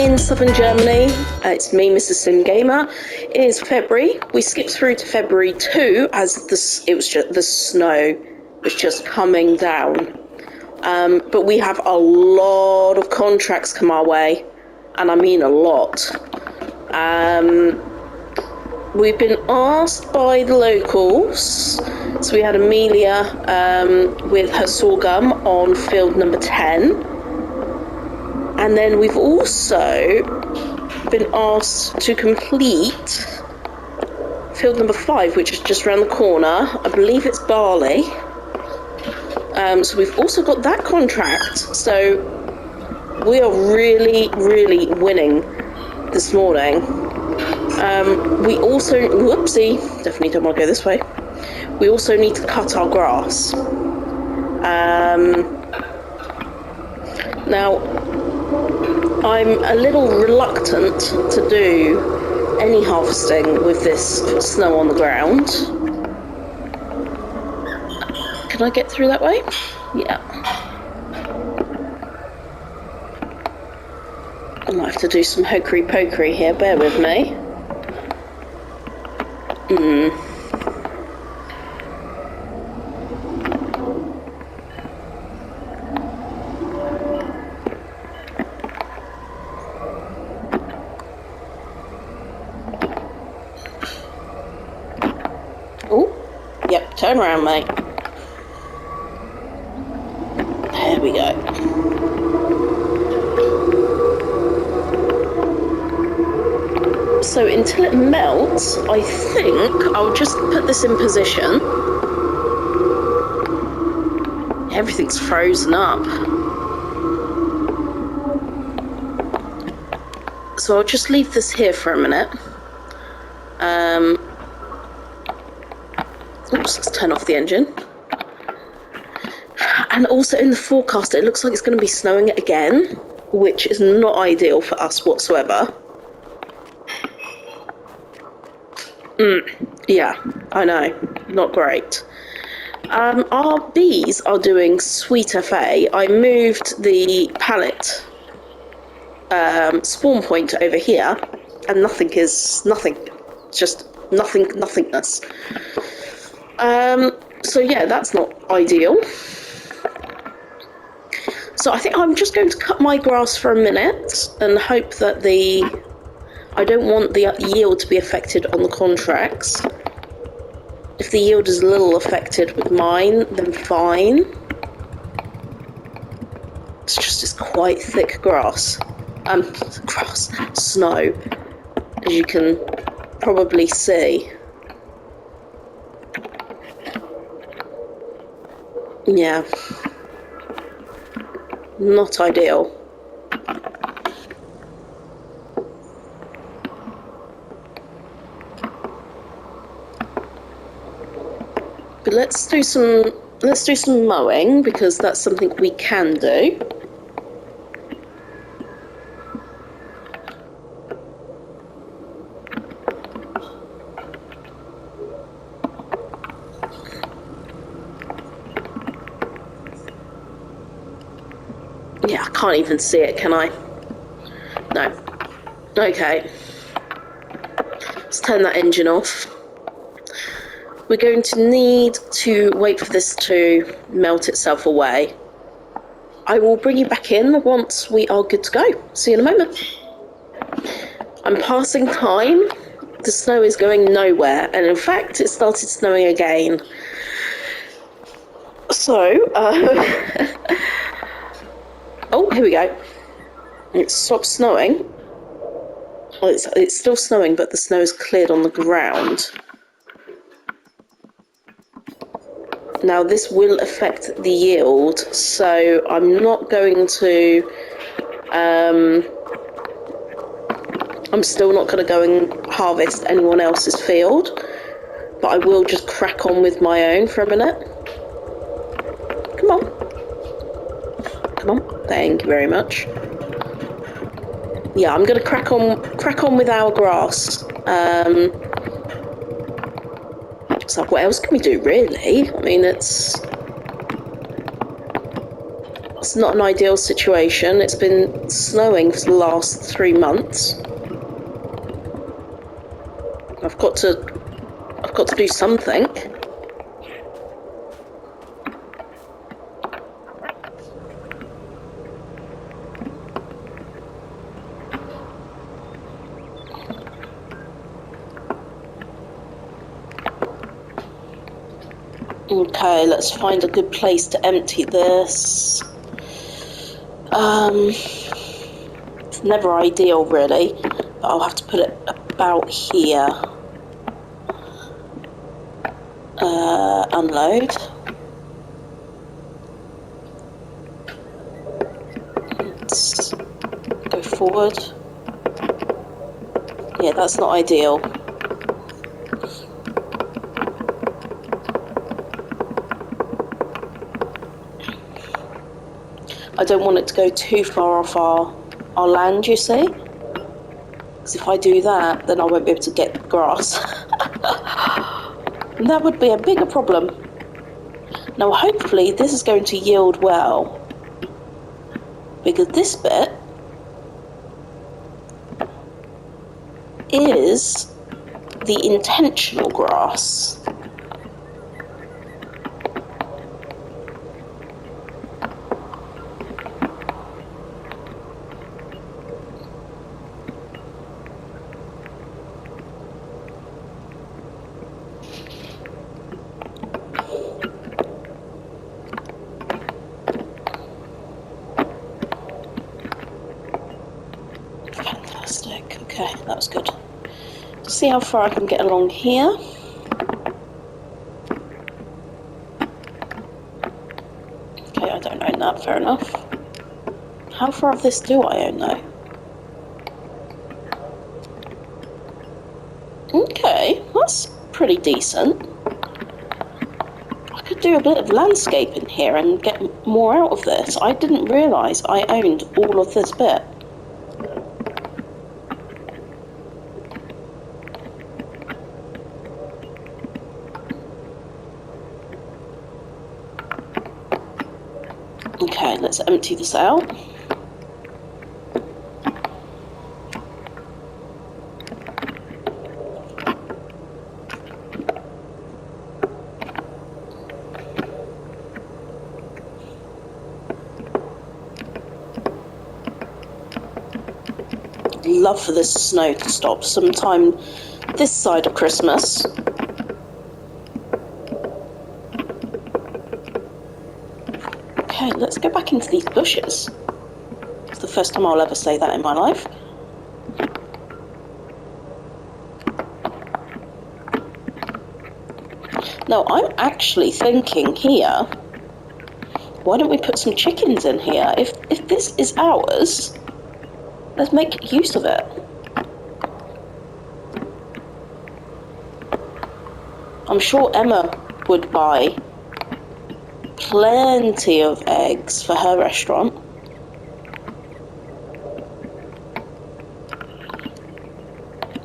in southern Germany. It's me, Mrs. Sim Gamer. It is February. We skipped through to February 2 as the snow was just coming down. But we have a lot of contracts come our way, and I mean a lot. We've been asked by the locals. So we had Amelia with her sorghum on field number 10. And then we've also been asked to complete field number 5, which is just around the corner. I believe it's barley. So we've also got that contract. So we are really, really winning this morning. We also, whoopsie, definitely don't want to go this way. We also need to cut our grass. Now, I'm a little reluctant to do any harvesting with this snow on the ground. Can I get through that way? Yeah. I might have to do some hokey pokey here, bear with me. Oh, yep, turn around, mate. There we go. So until it melts, I think I'll just put this in position. Everything's frozen up. So I'll just leave this here for a minute. Oops, let's turn off the engine. And also in the forecast, it looks like it's going to be snowing again, which is not ideal for us whatsoever. Yeah, I know, not great. Our bees are doing sweet FA. I moved the pallet spawn point over here, and nothing, just nothingness. So yeah, that's not ideal. So I think I'm just going to cut my grass for a minute and hope that I don't want the yield to be affected on the contracts. If the yield is a little affected with mine, then fine. It's quite thick grass. Snow, as you can probably see. Yeah. Not ideal. But let's do some mowing, because that's something we can do. Yeah, I can't even see it, can I? No. Okay. Let's turn that engine off. We're going to need to wait for this to melt itself away. I will bring you back in once we are good to go. See you in a moment. I'm passing time. The snow is going nowhere, and in fact, it started snowing again. So, oh, here we go. It stopped snowing. Well, it's still snowing, but the snow is cleared on the ground. Now, this will affect the yield, so I'm not going to... I'm still not going to go and harvest anyone else's field, but I will just crack on with my own for a minute. Come on. Come on. Thank you very much. Yeah, I'm going to crack on with our grass. So what else can we do, really? I mean, it's is not an ideal situation. It's been snowing for the last 3 months. I've got to do something. Okay, let's find a good place to empty this. It's never ideal, really, but I'll have to put it about here. Unload. Let's go forward. Yeah, that's not ideal. I don't want it to go too far off our land, you see? Because if I do that, then I won't be able to get grass. And that would be a bigger problem. Now, hopefully, this is going to yield well. Because this bit is the intentional grass. Okay, that was good. See how far I can get along here. Okay, I don't own that, fair enough. How far of this do I own though? Okay, that's pretty decent. I could do a bit of landscaping here and get more out of this. I didn't realise I owned all of this bit. Okay, let's empty this out. Love for this snow to stop sometime this side of Christmas. Okay, let's go back into these bushes. It's the first time I'll ever say that in my life. No, I'm actually thinking here, why don't we put some chickens in here? If this is ours, let's make use of it. I'm sure Emma would buy plenty of eggs for her restaurant.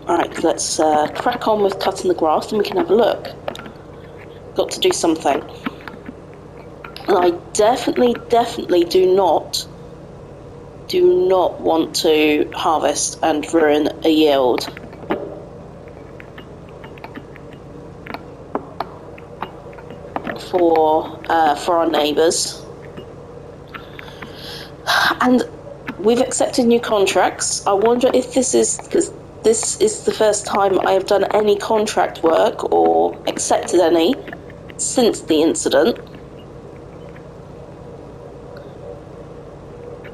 Alright, let's crack on with cutting the grass and we can have a look. Got to do something. And I definitely do not want to harvest and ruin a yield. For our neighbours. And we've accepted new contracts. I wonder if this is, because this is the first time I have done any contract work or accepted any since the incident.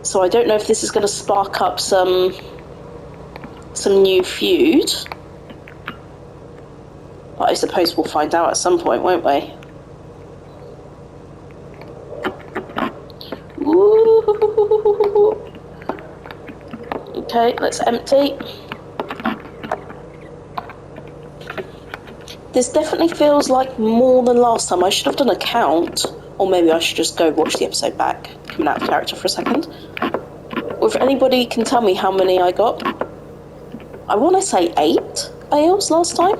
So I don't know if this is going to spark up some new feud. But I suppose we'll find out at some point, won't we? Ooh. Okay, let's empty. This definitely feels like more than last time. I should have done a count, or maybe I should just go watch the episode back, coming out of character for a second. Or if anybody can tell me how many I got. I want to say 8 bales last time.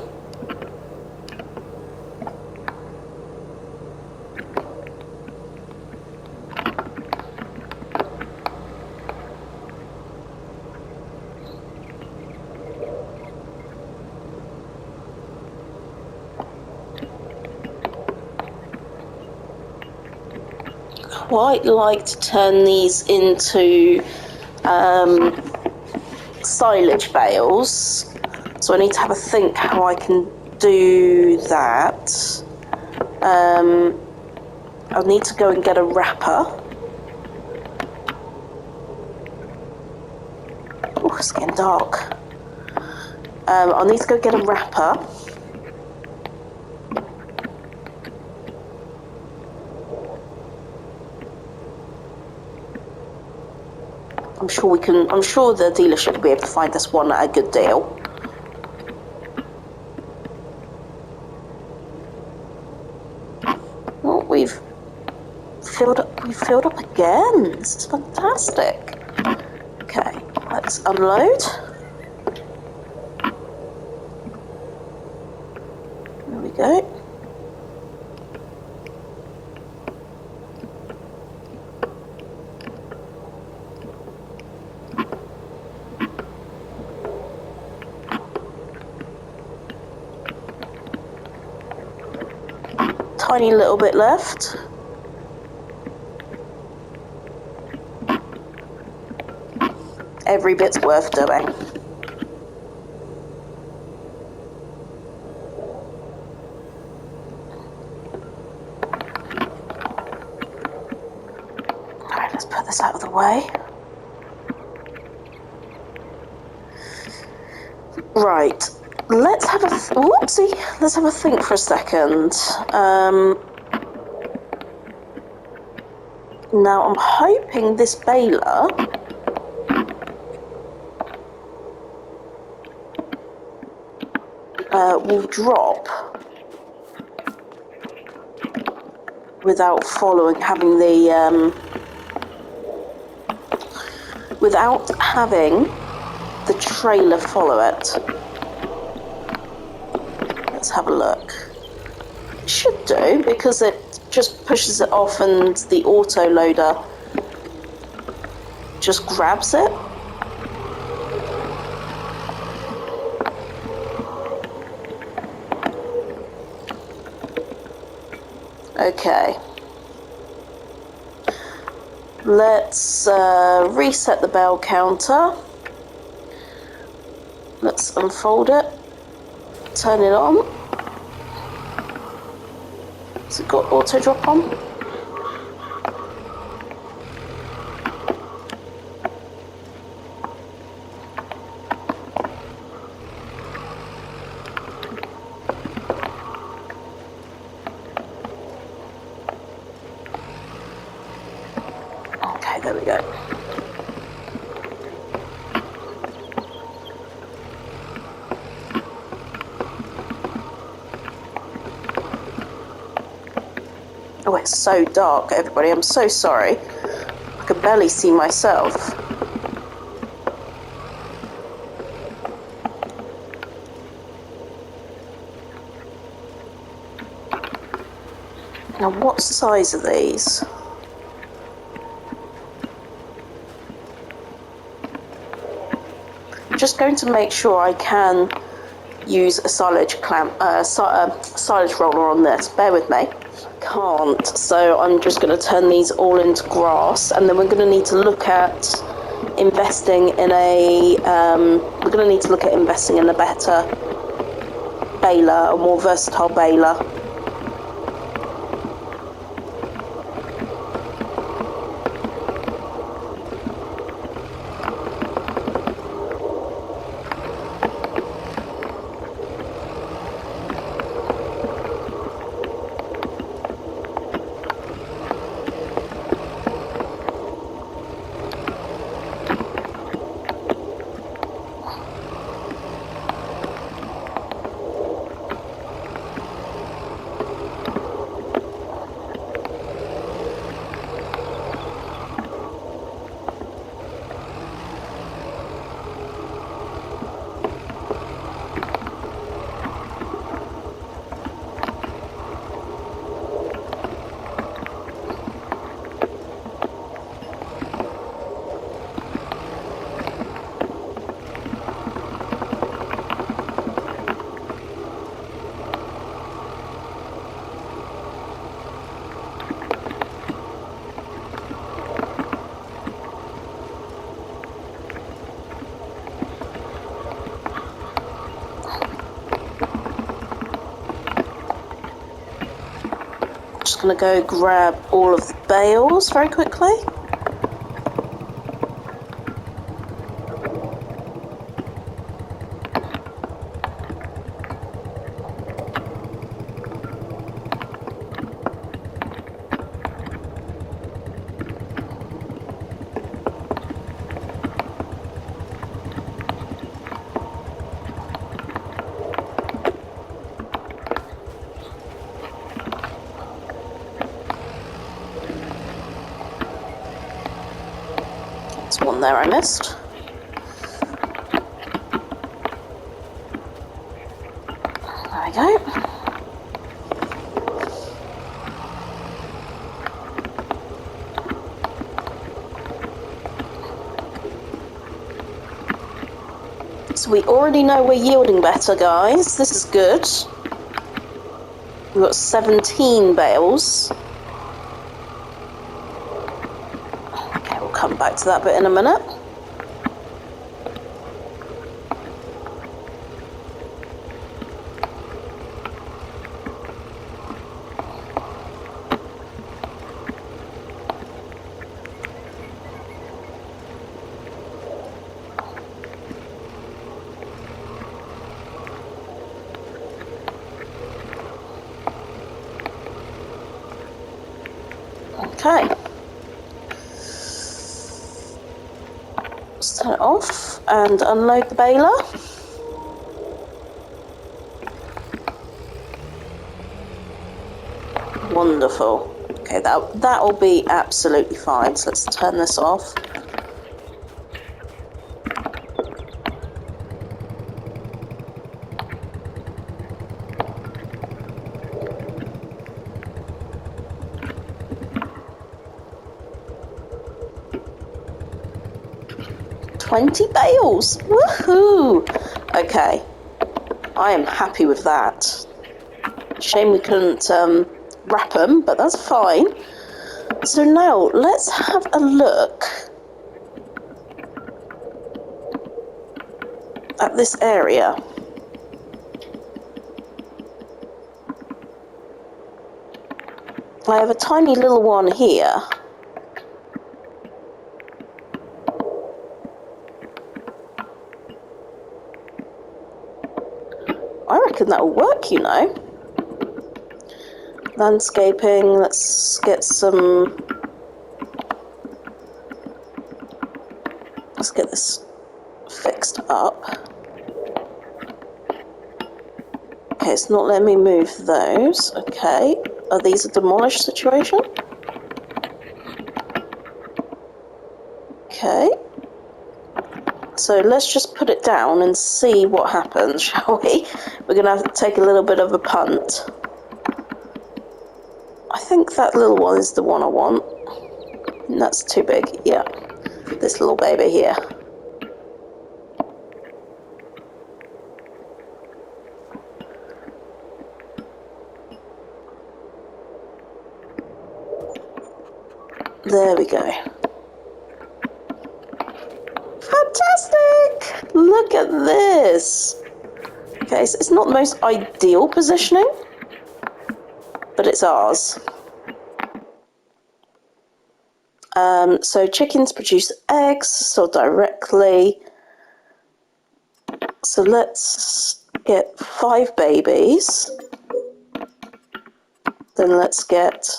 quite like to turn these into silage bales. So I need to have a think how I can do that. I'll need to go and get a wrapper. Oh, it's getting dark. I'll need to go get a wrapper. I'm sure the dealership will be able to find us one at a good deal. Oh, we've filled up again. This is fantastic. Okay, let's unload. There we go. Tiny little bit left. Every bit's worth doing. Alright, let's put this out of the way. Right, let's have a think for a second. Now I'm hoping this baler will drop without having the trailer follow it. Let's have a look. It should do, because it just pushes it off and the auto loader just grabs it. Okay. Let's reset the bell counter. Let's unfold it. Turn it on. Has it got auto drop on? Okay, there we go. Oh, it's so dark, everybody. I'm so sorry. I can barely see myself. Now, what size are these? I'm just going to make sure I can use a silage roller on this. Bear with me. Can't, so I'm just going to turn these all into grass, and then we're going to need to look at investing in a better baler, a more versatile baler. going to go grab all of the bales very quickly. There's one there I missed. There we go. So we already know we're yielding better, guys. This is good. We've got 17 bales. Okay, we'll come back to that bit in a minute. Okay. Turn it off and unload the baler. Wonderful. Okay, that'll be absolutely fine. So let's turn this off. $20 bales. Woohoo! Okay, I am happy with that. Shame we couldn't wrap them, but that's fine. So now let's have a look at this area. I have a tiny little one here. I reckon that'll work, you know. Landscaping, let's get this fixed up. Okay, it's not letting me move those. Okay, are these a demolished situation? Okay. So let's just put it down and see what happens, shall we? We're going to have to take a little bit of a punt. I think that little one is the one I want. And that's too big, yeah. This little baby here. There we go. Fantastic! Look at this. Okay, so it's not the most ideal positioning, but it's ours. So chickens produce eggs, so directly. So let's get 5 babies. Then let's get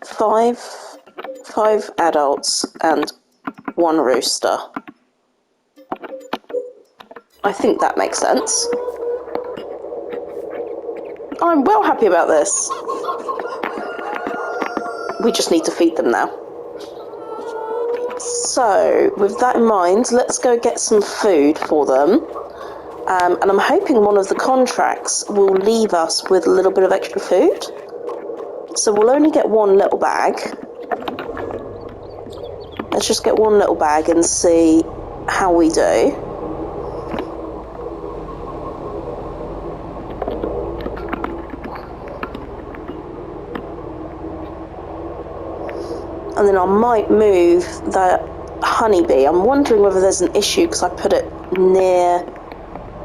5 adults and 1 rooster. I think that makes sense. I'm well happy about this. We just need to feed them now. So, with that in mind, let's go get some food for them. And I'm hoping one of the contracts will leave us with a little bit of extra food. So we'll only get 1 little bag. Let's just get 1 little bag and see how we do. And then I might move that honeybee. I'm wondering whether there's an issue because I put it near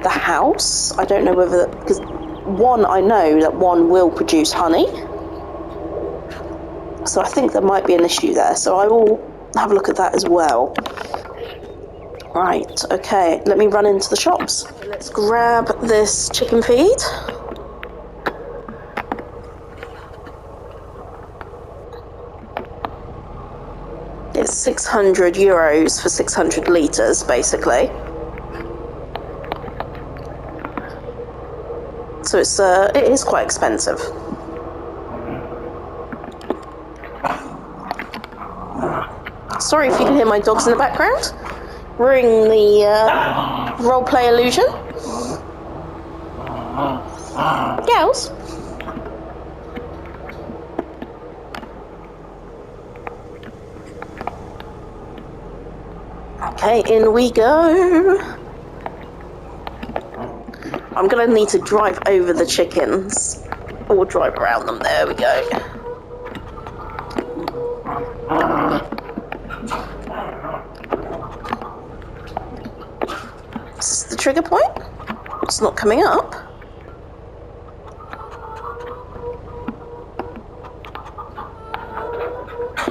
the house. I don't know whether, because one, I know that one will produce honey. So I think there might be an issue there. So I will have a look at that as well. Right, okay, let me run into the shops. Let's grab this chicken feed. It's 600 euros for 600 litres, basically. So it is quite expensive. Sorry if you can hear my dogs in the background. We're in the roleplay illusion. Gals? Okay, in we go. I'm going to need to drive over the chickens. Or drive around them. There we go. Is this the trigger point? It's not coming up.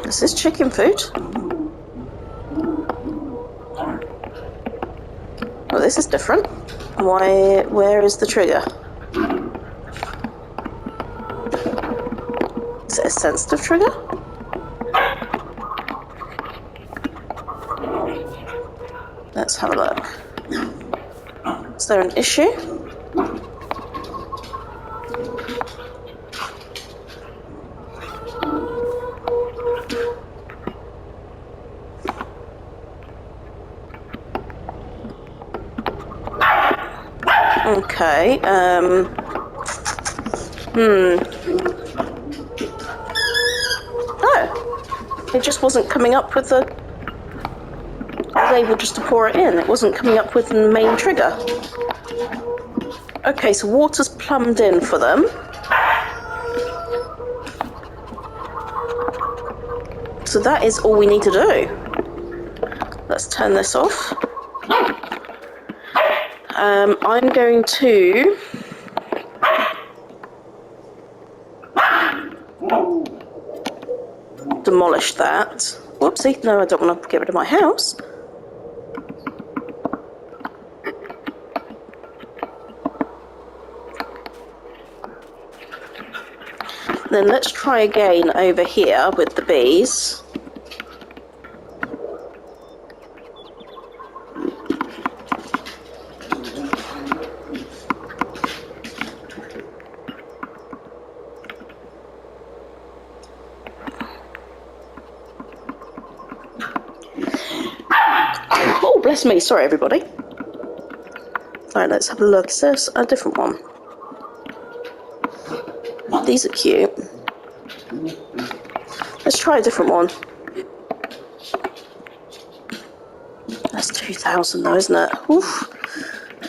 Is this chicken food? Oh, this is different. Where is the trigger? Is it a sensitive trigger? Let's have a look. Is there an issue? Okay, Oh, it just wasn't coming up with the... I was able just to pour it in. It wasn't coming up with the main trigger. Okay, so water's plumbed in for them. So that is all we need to do. Let's turn this off. I'm going to... demolish that. Whoopsie, no, I don't want to get rid of my house. Then let's try again over here with the bees. Oh, bless me. Sorry, everybody. Alright, let's have a look. Is this a different one? These are cute. Let's try a different one. That's 2,000 though, isn't it? Oof.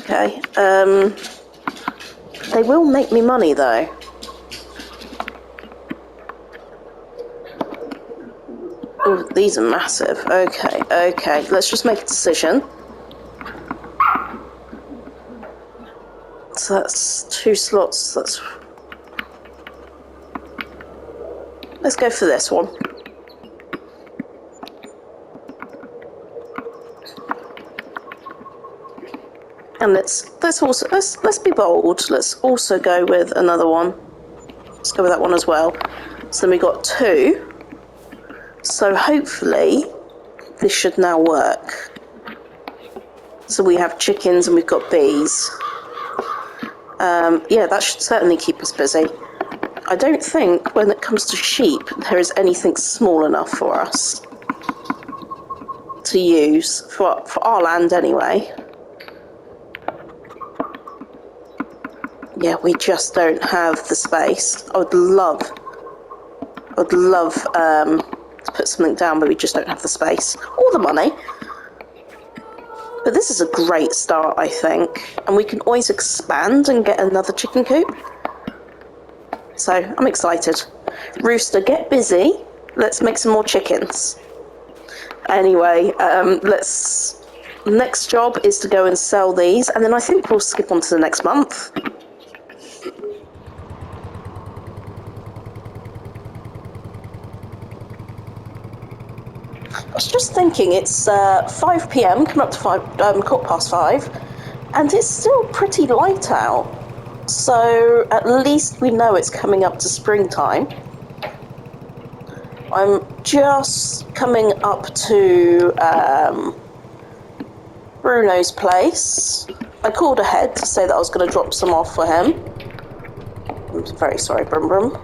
Okay. They will make me money though. Oh, these are massive. Okay, okay. Let's just make a decision. So that's 2 slots. That's... Let's go for this one. And let's be bold. Let's also go with another one. Let's go with that one as well. So then we got 2. So hopefully this should now work. So we have chickens and we've got bees. Yeah, that should certainly keep us busy. I don't think when it comes to sheep there is anything small enough for us to use, for our land anyway. Yeah, we just don't have the space. I would love to put something down, but we just don't have the space or the money. But this is a great start, I think. And we can always expand and get another chicken coop. So, I'm excited. Rooster, get busy. Let's make some more chickens. Anyway, next job is to go and sell these, and then I think we'll skip on to the next month. was just thinking, it's 5 p.m, coming up to 5, 5:15, and it's still pretty light out. So at least we know it's coming up to springtime. I'm just coming up to Bruno's place. I called ahead to say that I was going to drop some off for him. I'm very sorry, Brum Brum.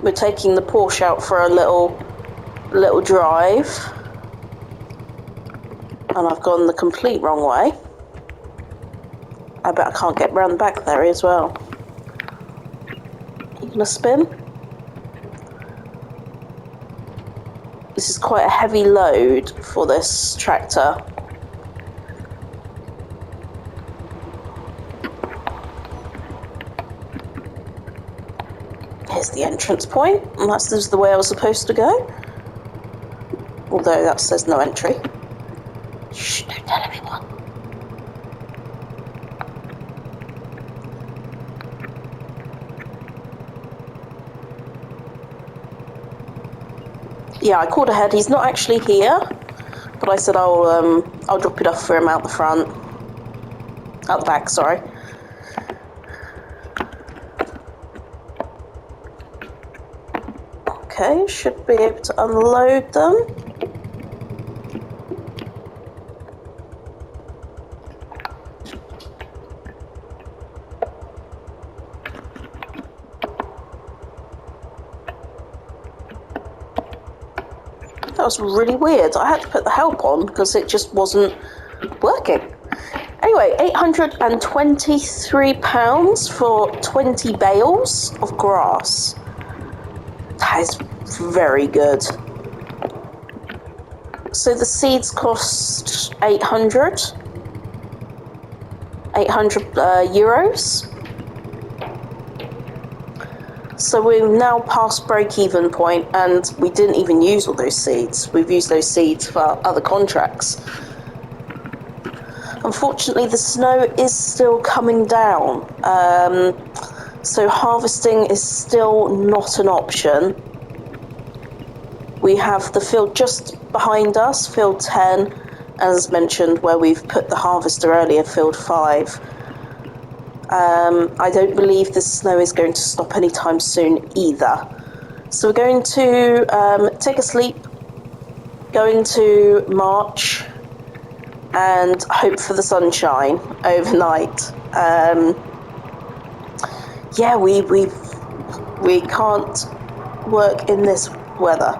We're taking the Porsche out for a little drive. And I've gone the complete wrong way. I bet I can't get round the back there as well. You gonna spin? This is quite a heavy load for this tractor. Here's the entrance point, and that's the way I was supposed to go. Although that says no entry. Shh, don't tell anyone. Yeah, I called ahead. He's not actually here, but I said I'll drop it off for him out the front. Out the back, sorry. Okay, should be able to unload them. That was really weird. I had to put the help on because it just wasn't working. Anyway, £823 for 20 bales of grass. That is very good. So the seeds cost 800 euros. So we've now past break-even point, and we didn't even use all those seeds. We've used those seeds for other contracts. Unfortunately, the snow is still coming down, so harvesting is still not an option. We have the field just behind us, field 10, as mentioned, where we've put the harvester earlier, field 5. I don't believe the snow is going to stop anytime soon either. So we're going to take a sleep, go into March, and hope for the sunshine overnight. Yeah, we can't work in this weather.